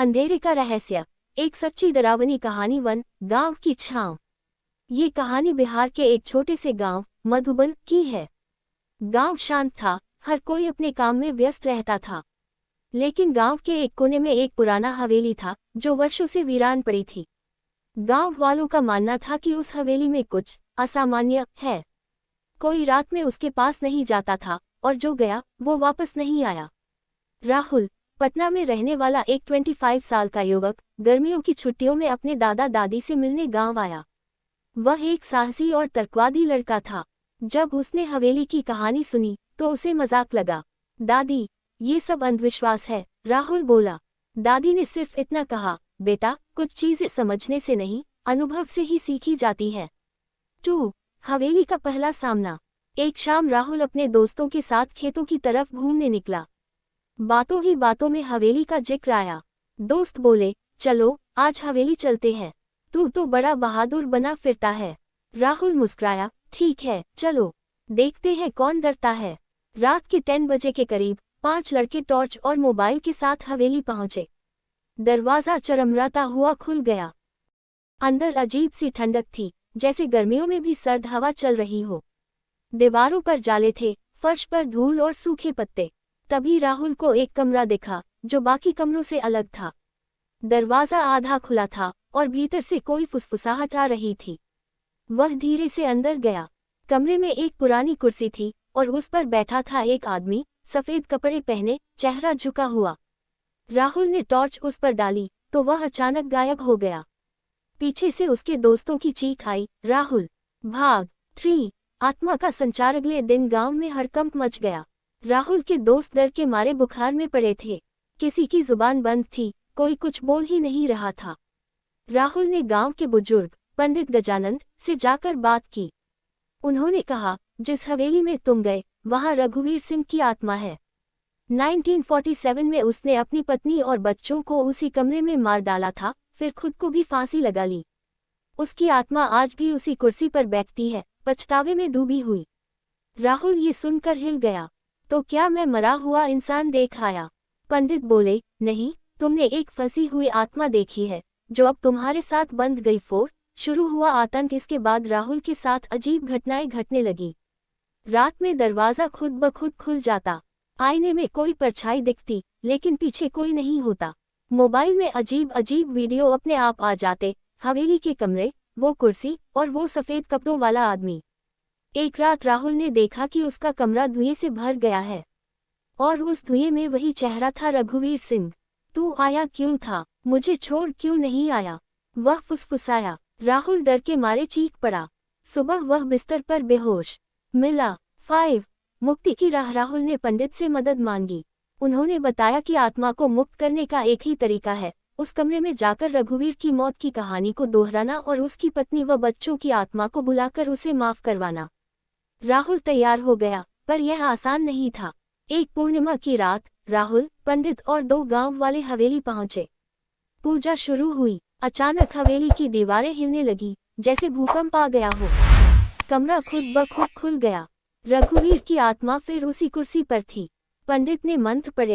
अंधेरे का रहस्य, एक सच्ची डरावनी कहानी। वन गांव की छांव। ये कहानी बिहार के एक छोटे से गांव मधुबन की है। गांव शांत था, हर कोई अपने काम में व्यस्त रहता था। लेकिन गांव के एक कोने में एक पुराना हवेली था जो वर्षों से वीरान पड़ी थी। गांव वालों का मानना था कि उस हवेली में कुछ असामान्य है। कोई रात में उसके पास नहीं जाता था और जो गया वो वापस नहीं आया। राहुल, पटना में रहने वाला एक 25 साल का युवक, गर्मियों की छुट्टियों में अपने दादा दादी से मिलने गांव आया। वह एक साहसी और तर्कवादी लड़का था। जब उसने हवेली की कहानी सुनी तो उसे मजाक लगा। दादी, ये सब अंधविश्वास है, राहुल बोला। दादी ने सिर्फ इतना कहा, बेटा, कुछ चीजें समझने से नहीं, अनुभव से ही सीखी जाती हैं। 2. हवेली का पहला सामना। एक शाम राहुल अपने दोस्तों के साथ खेतों की तरफ घूमने निकला। बातों ही बातों में हवेली का जिक्र आया। दोस्त बोले, चलो आज हवेली चलते हैं, तू तो बड़ा बहादुर बना फिरता है। राहुल मुस्कुराया, ठीक है चलो, देखते हैं कौन डरता है। रात के 10 बजे के करीब 5 लड़के टॉर्च और मोबाइल के साथ हवेली पहुंचे। दरवाजा चरमराता हुआ खुल गया। अंदर अजीब सी ठंडक थी, जैसे गर्मियों में भी सर्द हवा चल रही हो। दीवारों पर जाले थे, फर्श पर धूल और सूखे पत्ते। तभी राहुल को एक कमरा दिखा जो बाकी कमरों से अलग था। दरवाजा आधा खुला था और भीतर से कोई फुसफुसाहट आ रही थी। वह धीरे से अंदर गया। कमरे में एक पुरानी कुर्सी थी और उस पर बैठा था एक आदमी, सफेद कपड़े पहने, चेहरा झुका हुआ। राहुल ने टॉर्च उस पर डाली तो वह अचानक गायब हो गया। पीछे से उसके दोस्तों की चीख आई, राहुल भाग। 3. आत्मा का संचार। अगले दिन गांव में हड़कंप मच गया। राहुल के दोस्त डर के मारे बुखार में पड़े थे। किसी की जुबान बंद थी, कोई कुछ बोल ही नहीं रहा था। राहुल ने गांव के बुजुर्ग पंडित गजानंद से जाकर बात की। उन्होंने कहा, जिस हवेली में तुम गए वहां रघुवीर सिंह की आत्मा है। 1947 में उसने अपनी पत्नी और बच्चों को उसी कमरे में मार डाला था, फिर खुद को भी फांसी लगा ली। उसकी आत्मा आज भी उसी कुर्सी पर बैठती है, पछतावे में डूबी हुई। राहुल ये सुनकर हिल गया। तो क्या मैं मरा हुआ इंसान देख आया? पंडित बोले, नहीं, तुमने एक फंसी हुई आत्मा देखी है जो अब तुम्हारे साथ बंध गई। 4. शुरू हुआ आतंक। इसके बाद राहुल के साथ अजीब घटनाएं घटने लगी। रात में दरवाजा खुद ब खुद खुल जाता। आईने में कोई परछाई दिखती, लेकिन पीछे कोई नहीं होता। मोबाइल में अजीब अजीब वीडियो अपने आप आ जाते। हवेली के कमरे, वो कुर्सी और वो सफेद कपड़ों वाला आदमी। एक रात राहुल ने देखा कि उसका कमरा धुएं से भर गया है और उस धुएं में वही चेहरा था, रघुवीर सिंह। तू आया क्यों था? मुझे छोड़ क्यों नहीं आया? वह फुसफुसाया। राहुल डर के मारे चीख पड़ा। सुबह वह बिस्तर पर बेहोश मिला। 5. मुक्ति की राह। राहुल ने पंडित से मदद मांगी। उन्होंने बताया कि आत्मा को मुक्त करने का एक ही तरीका है, उस कमरे में जाकर रघुवीर की मौत की कहानी को दोहराना और उसकी पत्नी व बच्चों की आत्मा को बुलाकर उसे माफ करवाना। राहुल तैयार हो गया, पर यह आसान नहीं था। एक पूर्णिमा की रात राहुल, पंडित और 2 गांव वाले हवेली पहुंचे। पूजा शुरू हुई। अचानक हवेली की दीवारें हिलने लगी, जैसे भूकंप आ गया हो। कमरा खुद ब खुद खुल गया। रघुवीर की आत्मा फिर उसी कुर्सी पर थी। पंडित ने मंत्र पढ़े।